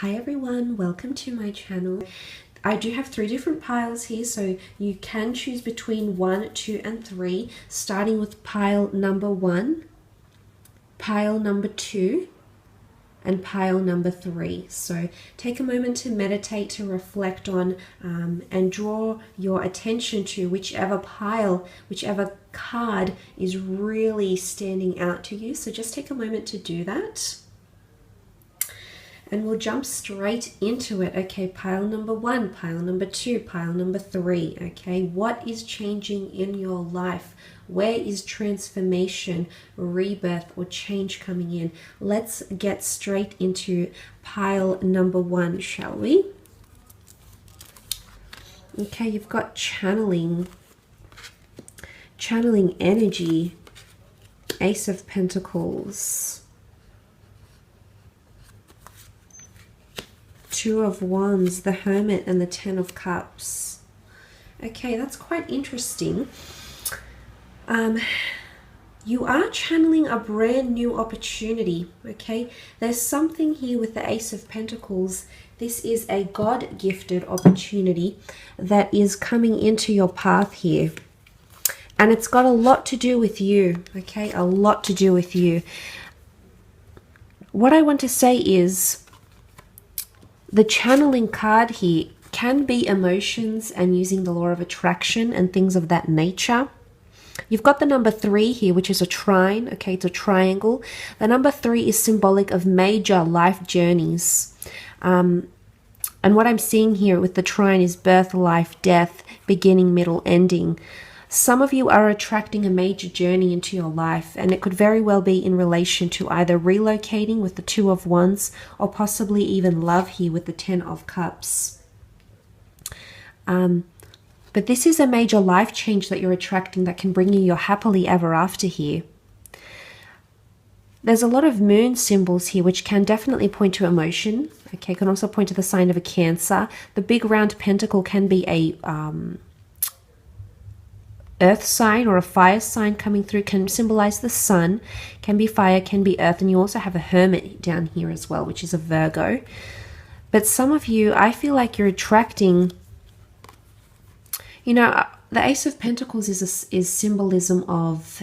Hi everyone, welcome to my channel. I do have 3 different piles here, so you can choose between 1, 2, and 3, starting with pile number 1, pile number 2, and pile number 3. So take a moment to meditate, to reflect on and draw your attention to whichever pile, whichever card is really standing out to you. So just take a moment to do that. And we'll jump straight into it. Okay, pile number 1, pile number 2, pile number 3. Okay, what is changing in your life? Where is transformation, rebirth, or change coming in? Let's get straight into pile number 1, shall we? Okay, you've got channeling energy, Ace of Pentacles, 2 of Wands, the Hermit, and the 10 of Cups. Okay, that's quite interesting. You are channeling a brand new opportunity, okay? There's something here with the Ace of Pentacles. This is a God-gifted opportunity that is coming into your path here. And it's got a lot to do with you, okay? A lot to do with you. What I want to say is the channeling card here can be emotions and using the law of attraction and things of that nature. You've got the number 3 here, which is a trine, okay, it's a triangle. The number 3 is symbolic of major life journeys. And what I'm seeing here with the trine is birth, life, death, beginning, middle, ending. Some of you are attracting a major journey into your life, and it could very well be in relation to either relocating with the 2 of Wands or possibly even love here with the 10 of Cups. But this is a major life change that you're attracting that can bring you your happily ever after here. There's a lot of moon symbols here, which can definitely point to emotion. Okay, can also point to the sign of a Cancer. The big round pentacle can be a earth sign or a fire sign coming through, can symbolize the sun, can be fire, can be earth. And you also have a hermit down here as well, which is a Virgo. But some of you, I feel like you're attracting, you know, the Ace of Pentacles is symbolism of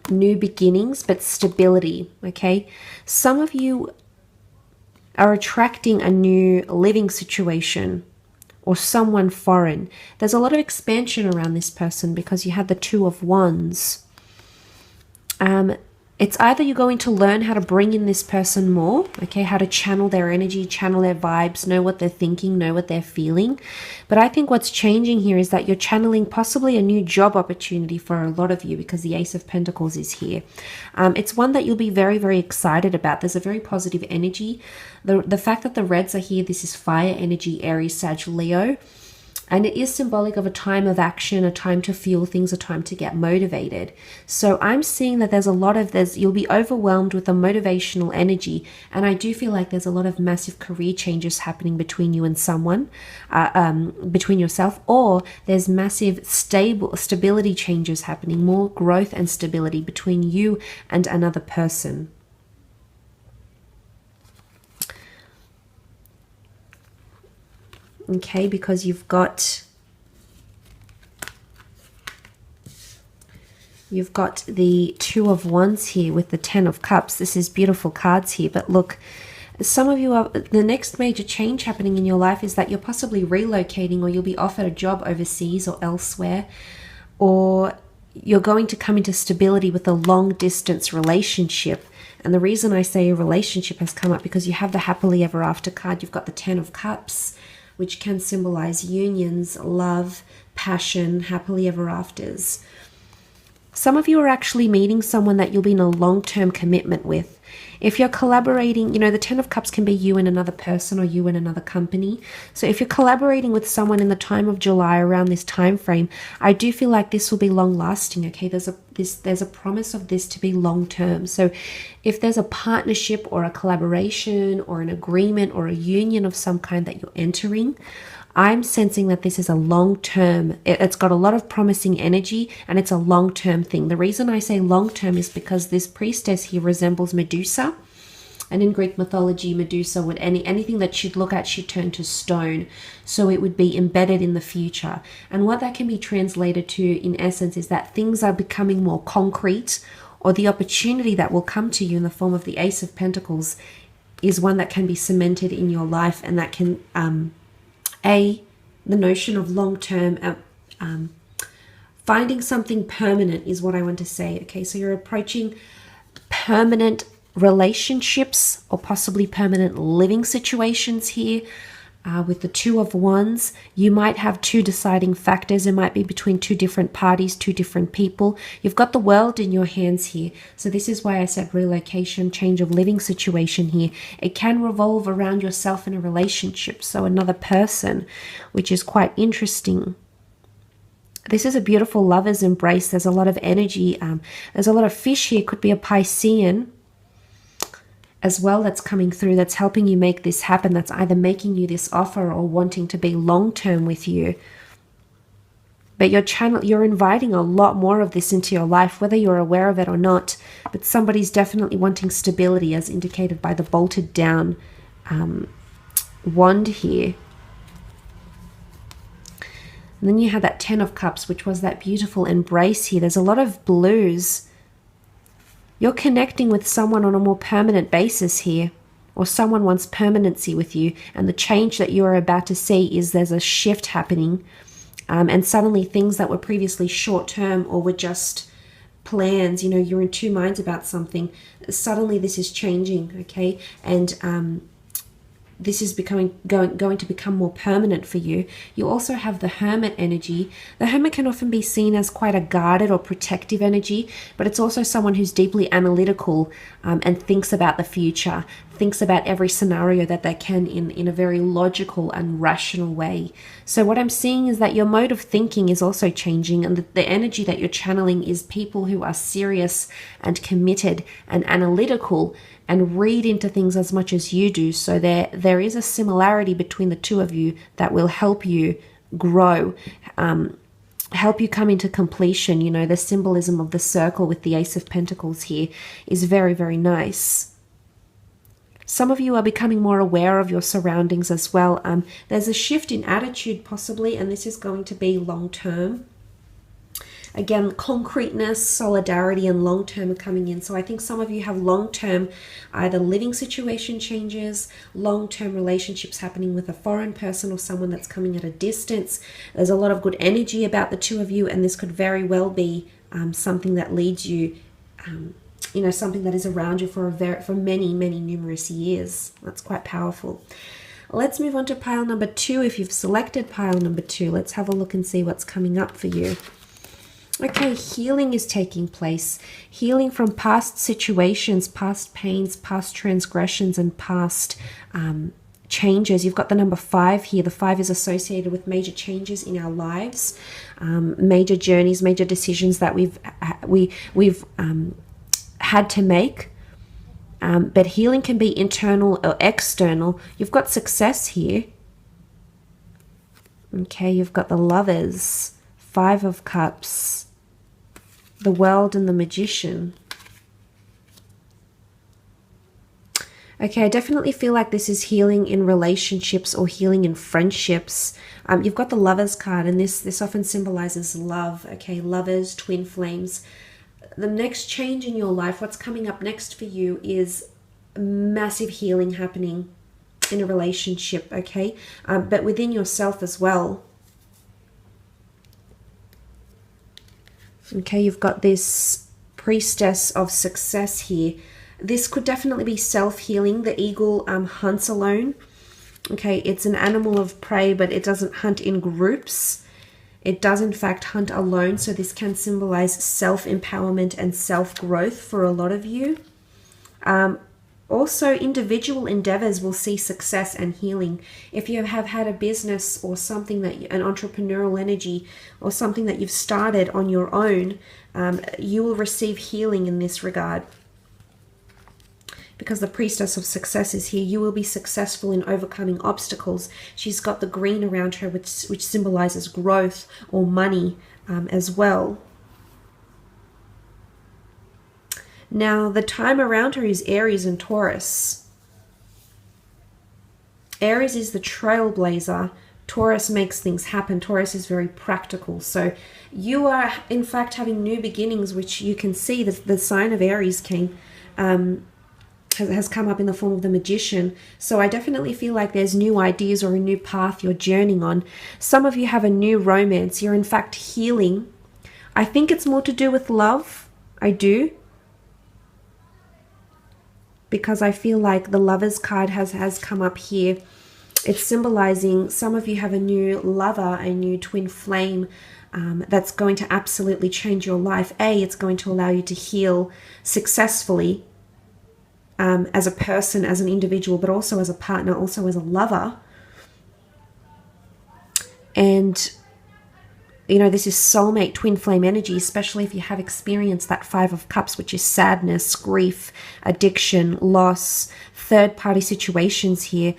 new beginnings, but stability, okay? Some of you are attracting a new living situation or someone foreign. There's a lot of expansion around this person because you had the 2 of Wands. It's either you're going to learn how to bring in this person more, okay, how to channel their energy, channel their vibes, know what they're thinking, know what they're feeling. But I think what's changing here is that you're channeling possibly a new job opportunity for a lot of you because the Ace of Pentacles is here. It's one that you'll be very, very excited about. There's a very positive energy. The fact that the reds are here, this is fire energy, Aries, Sag, Leo. And it is symbolic of a time of action, a time to feel things, a time to get motivated. So I'm seeing that there's a lot of you'll be overwhelmed with a motivational energy. And I do feel like there's a lot of massive career changes happening between you and someone, between yourself, or there's massive stability changes happening, more growth and stability between you and another person. Okay, because you've got the 2 of Wands here with the 10 of Cups. This is beautiful cards here, but look, some of you are, the next major change happening in your life is that you're possibly relocating, or you'll be offered a job overseas or elsewhere, or you're going to come into stability with a long distance relationship. And the reason I say a relationship has come up because you have the happily ever after card. You've got the 10 of Cups, which can symbolize unions, love, passion, happily ever afters. Some of you are actually meeting someone that you'll be in a long-term commitment with. If you're collaborating, you know, the 10 of Cups can be you and another person or you and another company. So if you're collaborating with someone in the time of July around this time frame, I do feel like this will be long-lasting, okay? There's a promise of this to be long-term. So if there's a partnership or a collaboration or an agreement or a union of some kind that you're entering, I'm sensing that this is a long-term, it's got a lot of promising energy, and it's a long-term thing. The reason I say long-term is because this priestess here resembles Medusa. And in Greek mythology, Medusa would, anything that she'd look at, she'd turn to stone. So it would be embedded in the future. And what that can be translated to, in essence, is that things are becoming more concrete, or the opportunity that will come to you in the form of the Ace of Pentacles is one that can be cemented in your life, and that can, the notion of long-term, finding something permanent is what I want to say. Okay, so you're approaching permanent relationships or possibly permanent living situations here. With the Two of Wands, you might have two deciding factors. It might be between two different parties, two different people. You've got the world in your hands here. So this is why I said relocation, change of living situation here. It can revolve around yourself in a relationship, so another person, which is quite interesting. This is a beautiful lover's embrace. There's a lot of energy. There's a lot of fish here. Could be a Piscean as well that's coming through, that's helping you make this happen, that's either making you this offer or wanting to be long-term with you. But you're inviting a lot more of this into your life, whether you're aware of it or not. But somebody's definitely wanting stability, as indicated by the bolted down wand here. And then you have that Ten of Cups, which was that beautiful embrace here. There's a lot of blues. You're connecting with someone on a more permanent basis here, or someone wants permanency with you, and the change that you are about to see is there's a shift happening, and suddenly things that were previously short-term or were just plans, you know, you're in two minds about something, suddenly this is changing, okay? And this is going to become more permanent for you. You also have the Hermit energy. The Hermit can often be seen as quite a guarded or protective energy, but it's also someone who's deeply analytical and thinks about the future, thinks about every scenario that they can in a very logical and rational way. So what I'm seeing is that your mode of thinking is also changing, and the energy that you're channeling is people who are serious and committed and analytical and read into things as much as you do. So there is a similarity between the two of you that will help you grow, help you come into completion. You know, the symbolism of the circle with the Ace of Pentacles here is very, very nice. Some of you are becoming more aware of your surroundings as well. There's a shift in attitude possibly, and this is going to be long-term. Again, concreteness, solidarity, and long-term are coming in. So I think some of you have long-term either living situation changes, long-term relationships happening with a foreign person or someone that's coming at a distance. There's a lot of good energy about the two of you, and this could very well be something that leads you, you know, something that is around you for many, many numerous years. That's quite powerful. Let's move on to pile number 2. If you've selected pile number 2, let's have a look and see what's coming up for you. Okay, healing is taking place. Healing from past situations, past pains, past transgressions, and past changes. You've got the number 5 here. The 5 is associated with major changes in our lives, major journeys, major decisions that we've had to make. But healing can be internal or external. You've got success here. Okay, you've got the Lovers, 5 of Cups, the World, and the Magician. Okay, I definitely feel like this is healing in relationships or healing in friendships. You've got the Lovers card, and this often symbolizes love. Okay, lovers, twin flames. The next change in your life, what's coming up next for you, is massive healing happening in a relationship, okay? But within yourself as well. Okay, you've got this Priestess of Success here. This could definitely be self-healing. The eagle hunts alone. Okay, it's an animal of prey, but it doesn't hunt in groups. It does, in fact, hunt alone. So this can symbolize self-empowerment and self-growth for a lot of you. Also, individual endeavors will see success and healing. If you have had a business or something an entrepreneurial energy or something that you've started on your own, you will receive healing in this regard. Because the Priestess of Success is here, you will be successful in overcoming obstacles. She's got the green around her, which symbolizes growth or money as well. Now, the time around her is Aries and Taurus. Aries is the trailblazer. Taurus makes things happen. Taurus is very practical. So you are, in fact, having new beginnings, which you can see the sign of Aries came, has come up in the form of the Magician. So I definitely feel like there's new ideas or a new path you're journeying on. Some of you have a new romance. You're, in fact, healing. I think it's more to do with love. I do. Because I feel like the Lovers card has come up here. It's symbolizing some of you have a new lover, a new twin flame that's going to absolutely change your life. It's going to allow you to heal successfully as a person, as an individual, but also as a partner, also as a lover. And you know, this is soulmate twin flame energy, especially if you have experienced that Five of Cups, which is sadness, grief, addiction, loss, third-party situations here.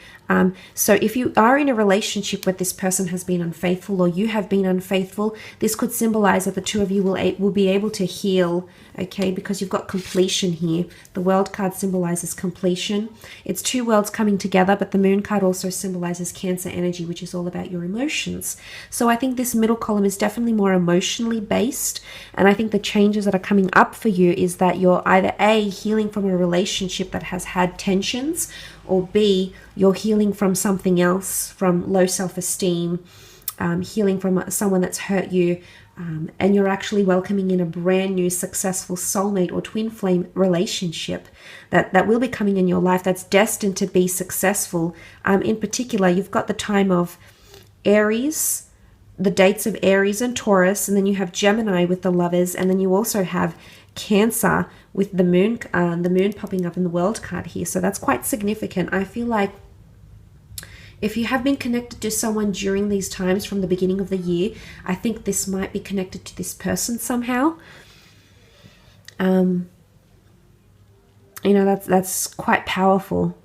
So if you are in a relationship where this person has been unfaithful or you have been unfaithful, this could symbolize that the two of you will be able to heal, okay, because you've got completion here. The World card symbolizes completion. It's two worlds coming together, but the Moon card also symbolizes Cancer energy, which is all about your emotions. So I think this middle column is definitely more emotionally based, and I think the changes that are coming up for you is that you're either A, healing from a relationship that has had tensions, or B, you're healing from something else, from low self-esteem, healing from someone that's hurt you, and you're actually welcoming in a brand new successful soulmate or twin flame relationship that will be coming in your life that's destined to be successful. In particular, you've got the time of Aries, the dates of Aries and Taurus, and then you have Gemini with the Lovers, and then you also have Cancer with the moon popping up in the World card here. So that's quite significant. I feel like if you have been connected to someone during these times from the beginning of the year, I think this might be connected to this person somehow. You know, that's quite powerful,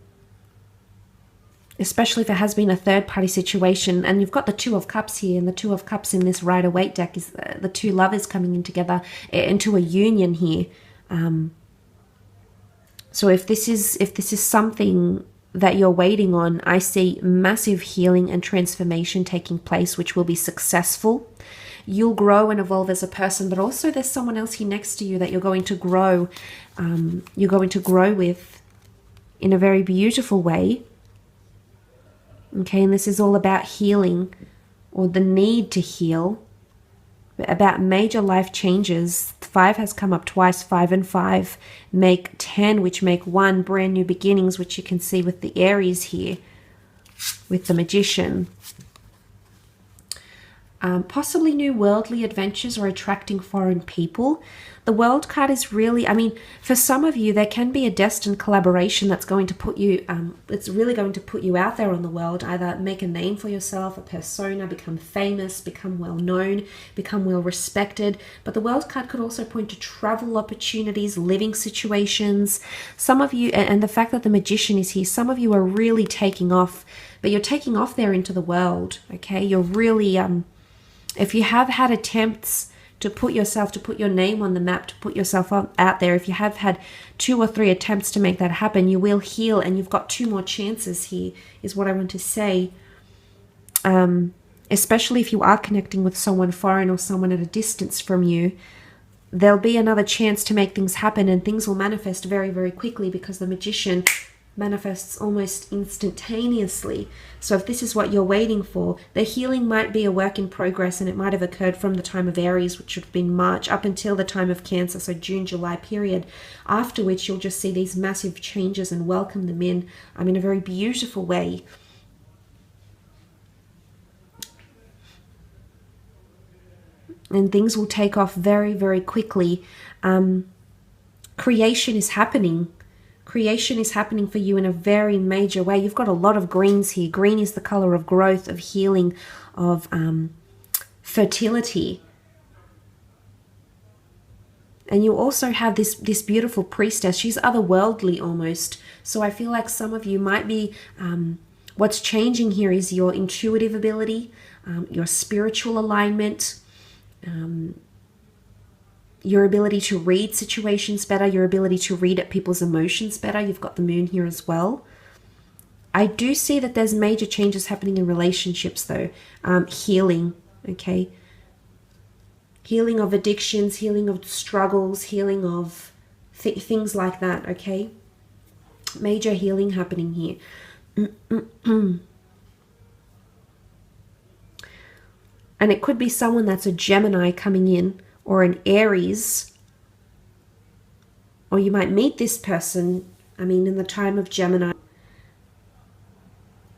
especially if it has been a third-party situation. And you've got the Two of Cups here, and the Two of Cups in this Rider-Waite deck is the two lovers coming in together into a union here. So if this is something that you're waiting on, I see massive healing and transformation taking place, which will be successful. You'll grow and evolve as a person, but also there's someone else here next to you that you're going to grow. You're going to grow with in a very beautiful way. Okay, and this is all about healing, or the need to heal, about major life changes. 5 has come up twice. 5 and 5 make 10, which make 1 brand new beginnings, which you can see with the Aries here, with the Magician. Possibly new worldly adventures or attracting foreign people. The World card is really, I mean, for some of you, there can be a destined collaboration that's going to put you, it's really going to put you out there on the world, either make a name for yourself, a persona, become famous, become well known, become well respected. But the World card could also point to travel opportunities, living situations. Some of you, and the fact that the Magician is here, some of you are really taking off, but you're taking off there into the world, okay? You're really, if you have had attempts to put your name on the map, to put yourself out there, if you have had 2 or 3 attempts to make that happen, you will heal, and you've got 2 more chances here, is what I want to say. Especially if you are connecting with someone foreign or someone at a distance from you, there'll be another chance to make things happen, and things will manifest very, very quickly, because the Magician manifests almost instantaneously. So if this is what you're waiting for, the healing might be a work in progress, and it might have occurred from the time of Aries, which would have been March, up until the time of Cancer, so June, July period, after which you'll just see these massive changes and welcome them in a very beautiful way. And things will take off very, very quickly. Creation is happening. Creation is happening for you in a very major way. You've got a lot of greens here. Green is the color of growth, of healing, of fertility. And you also have this beautiful priestess. She's otherworldly almost. So I feel like some of you might be, what's changing here is your intuitive ability, your spiritual alignment, your ability to read situations better, your ability to read at people's emotions better. You've got the Moon here as well. I do see that there's major changes happening in relationships though. Healing, okay? Healing of addictions, healing of struggles, healing of things like that, okay? Major healing happening here. And it could be someone that's a Gemini coming in, or an Aries. Or you might meet this person, I mean, in the time of Gemini.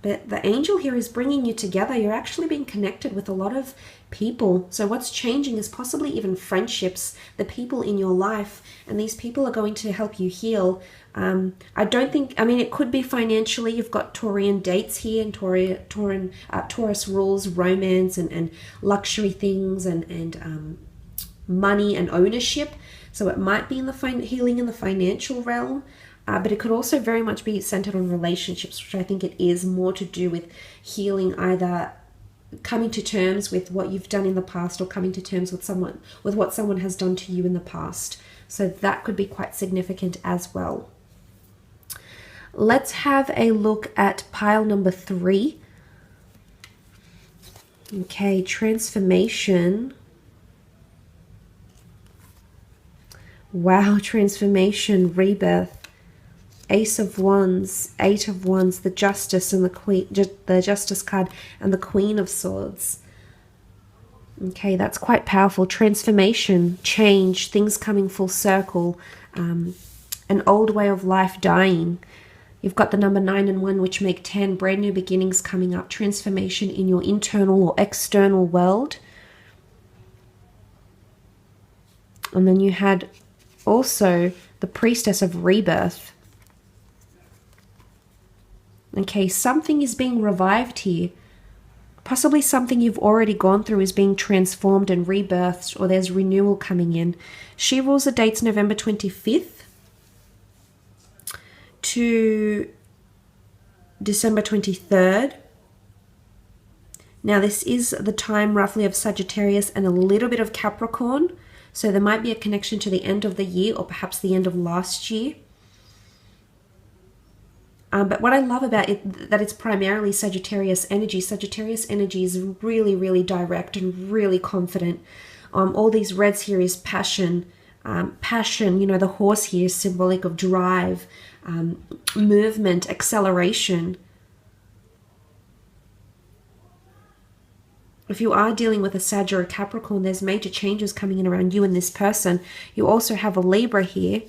But the angel here is bringing you together. You're actually being connected with a lot of people. So what's changing is possibly even friendships, the people in your life. And these people are going to help you heal. I don't think, I mean, it could be financially. You've got Taurian dates here, and Taurus rules romance and luxury things and money and ownership. So it might be in the healing in the financial realm. But it could also very much be centered on relationships, which I think it is more to do with healing, either coming to terms with what you've done in the past or coming to terms with what someone has done to you in the past. So that could be quite significant as well. Let's have a look at pile number 3. Okay, transformation. Wow, transformation, rebirth. Ace of Wands, Eight of Wands, the Justice and the Queen, the Justice card, and the Queen of Swords. Okay, that's quite powerful. Transformation, change, things coming full circle, an old way of life dying. You've got the number 9 and 1, which make 10, brand new beginnings coming up, transformation in your internal or external world. And then you had also the Priestess of Rebirth. Okay, something is being revived here. Possibly something you've already gone through is being transformed and rebirthed, or there's renewal coming in. She rules the dates November 25th to December 23rd. Now this is the time roughly of Sagittarius and a little bit of Capricorn. So there might be a connection to the end of the year or perhaps the end of last year. But what I love about it, that it's primarily Sagittarius energy. Sagittarius energy is really, really direct and really confident. All these reds here is passion. Passion, you know, the horse here is symbolic of drive, movement, acceleration. If you are dealing with a Sag or a Capricorn, there's major changes coming in around you and this person. You also have a Libra here,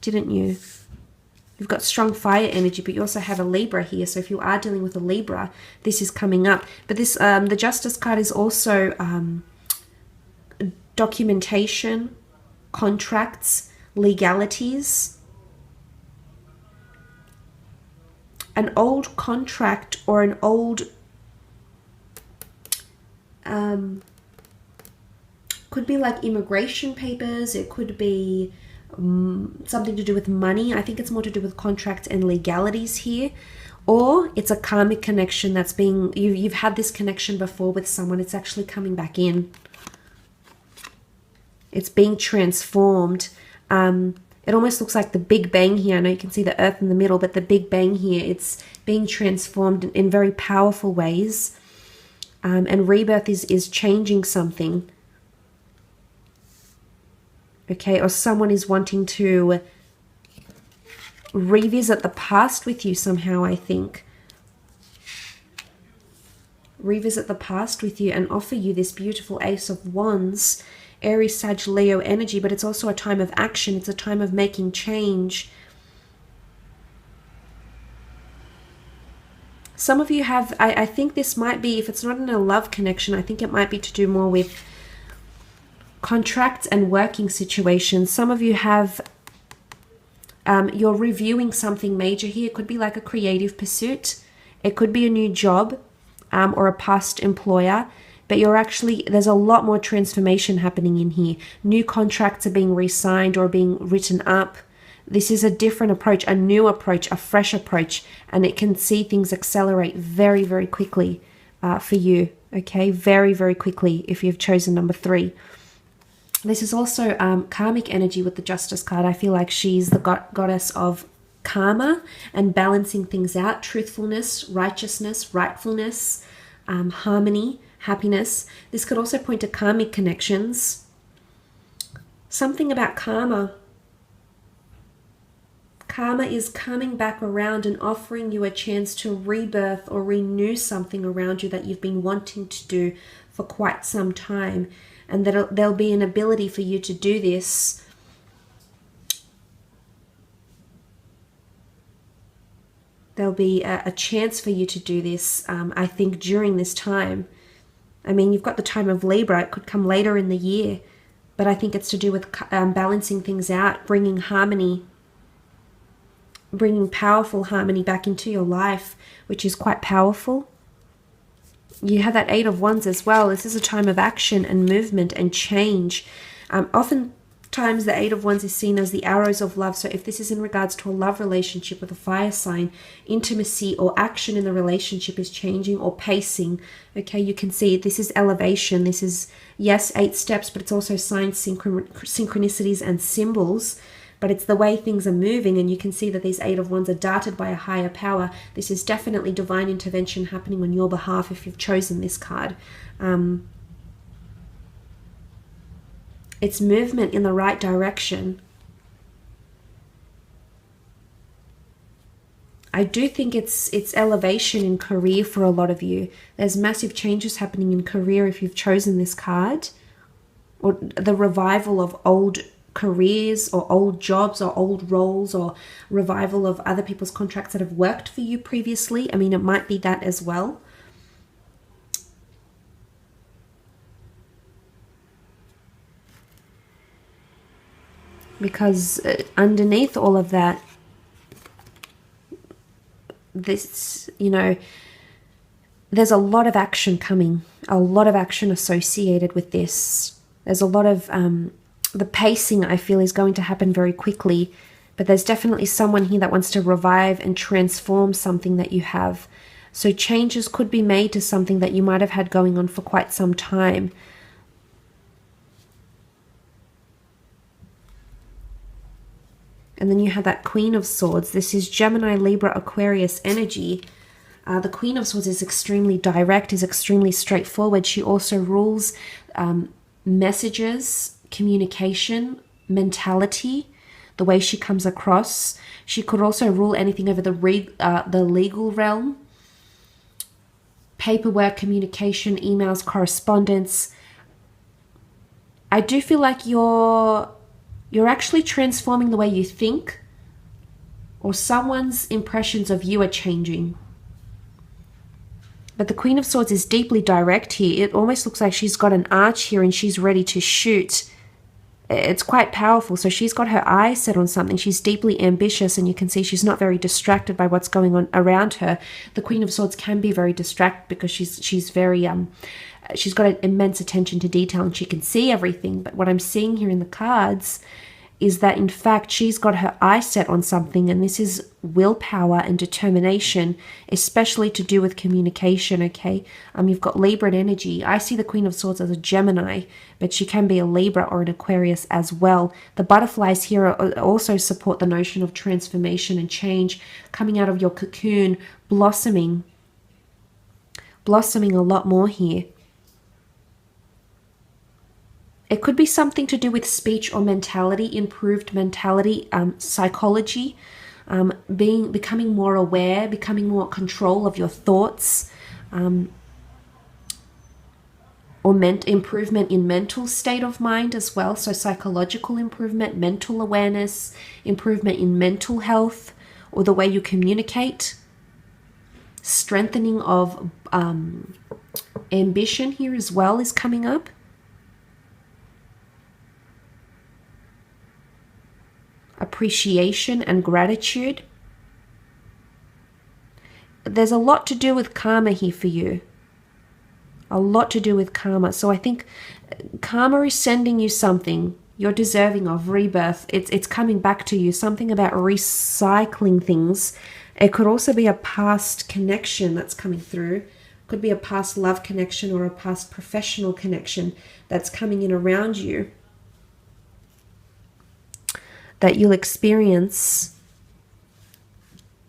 didn't you? You've got strong fire energy, but you also have a Libra here. So if you are dealing with a Libra, this is coming up. But this, the Justice card is also documentation, contracts, legalities. An old contract or an old, could be like immigration papers. It could be something to do with money. I think it's more to do with contracts and legalities here. Or it's a karmic connection that's being, you've had this connection before with someone. It's actually coming back in. It's being transformed. It almost looks like the Big Bang here. I know you can see the Earth in the middle, but the Big Bang here, it's being transformed in very powerful ways. And rebirth is changing something. Okay, or someone is wanting to revisit the past with you somehow, I think. Revisit the past with you and offer you this beautiful Ace of Wands, Aries, Sag, Leo energy, but it's also a time of action. It's a time of making change. Some of you have, I think this might be, if it's not in a love connection, I think it might be to do more with contracts and working situations. Some of you have, you're reviewing something major here. It could be like a creative pursuit. It could be a new job or a past employer. But you're actually, there's a lot more transformation happening in here. New contracts are being re-signed or being written up. This is a different approach, a new approach, a fresh approach. And it can see things accelerate very, very quickly for you. Okay, very, very quickly if you've chosen number 3. This is also karmic energy with the Justice card. I feel like she's the goddess of karma and balancing things out, truthfulness, righteousness, rightfulness, harmony, happiness. This could also point to karmic connections. Something about karma. Karma is coming back around and offering you a chance to rebirth or renew something around you that you've been wanting to do for quite some time. And that there'll be an ability for you to do this. There'll be a chance for you to do this, I think, during this time. I mean, you've got the time of Libra. It could come later in the year. But I think it's to do with balancing things out, bringing harmony, bringing powerful harmony back into your life, which is quite powerful. You have that 8 of Wands as well. This is a time of action and movement and change. Oftentimes the 8 of Wands is seen as the arrows of love. So if this is in regards to a love relationship with a fire sign, intimacy or action in the relationship is changing or pacing. Okay, you can see this is elevation. This is, yes, 8 steps, but it's also signs, synchronicities and symbols. But it's the way things are moving, and you can see that these 8 of Wands are darted by a higher power. This is definitely divine intervention happening on your behalf if you've chosen this card. It's movement in the right direction. I do think it's elevation in career for a lot of you. There's massive changes happening in career if you've chosen this card. Or the revival of old careers or old jobs or old roles, or revival of other people's contracts that have worked for you previously. I mean, it might be that as well. Because underneath all of that, this, you know, there's a lot of action coming, a lot of action associated with this. There's a lot of the pacing, I feel, is going to happen very quickly, but there's definitely someone here that wants to revive and transform something that you have. So changes could be made to something that you might have had going on for quite some time. And then you have that Queen of Swords. This is Gemini, Libra, Aquarius energy. The Queen of Swords is extremely direct, is extremely straightforward. She also rules messages, communication, mentality, the way she comes across. She could also rule anything over the legal realm, paperwork, communication, emails, correspondence. I do feel like you're actually transforming the way you think, or someone's impressions of you are changing. But the Queen of Swords is deeply direct here. It almost looks like she's got an arch here and she's ready to shoot. It's quite powerful. So she's got her eyes set on something. She's deeply ambitious, and you can see she's not very distracted by what's going on around her. The Queen of Swords can be very distracted because she's very she's got an immense attention to detail and she can see everything. But what I'm seeing here in the cards is that in fact she's got her eye set on something, and this is willpower and determination, especially to do with communication. Okay, you've got Libra energy. I see the Queen of Swords as a Gemini, but she can be a Libra or an Aquarius as well. The butterflies here also support the notion of transformation and change, coming out of your cocoon, blossoming a lot more here. It could be something to do with speech or mentality, improved mentality, psychology, becoming more aware, becoming more control of your thoughts, or improvement in mental state of mind as well. So psychological improvement, mental awareness, improvement in mental health, or the way you communicate, strengthening of ambition here as well is coming up. Appreciation and gratitude. There's a lot to do with karma here for you. A lot to do with karma. So I think karma is sending you something you're deserving of, rebirth. It's coming back to you. Something about recycling things. It could also be a past connection that's coming through. Could be a past love connection or a past professional connection that's coming in around you, that you'll experience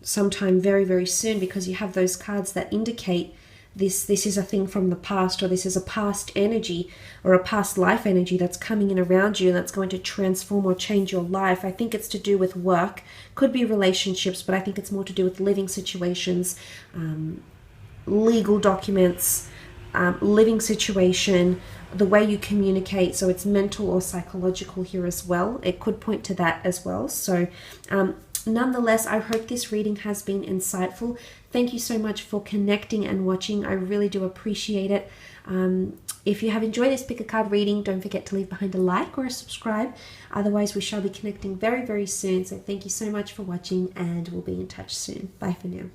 sometime very, very soon, because you have those cards that indicate this is a thing from the past, or this is a past energy or a past life energy that's coming in around you and that's going to transform or change your life. I think it's to do with work, could be relationships, but I think it's more to do with living situations, legal documents, living situation, the way you communicate. So it's mental or psychological here as well. It could point to that as well. So nonetheless, I hope this reading has been insightful. Thank you so much for connecting and watching. I really do appreciate it. If you have enjoyed this pick a card reading, don't forget to leave behind a like or a subscribe. Otherwise, we shall be connecting very, very soon. So thank you so much for watching, and we'll be in touch soon. Bye for now.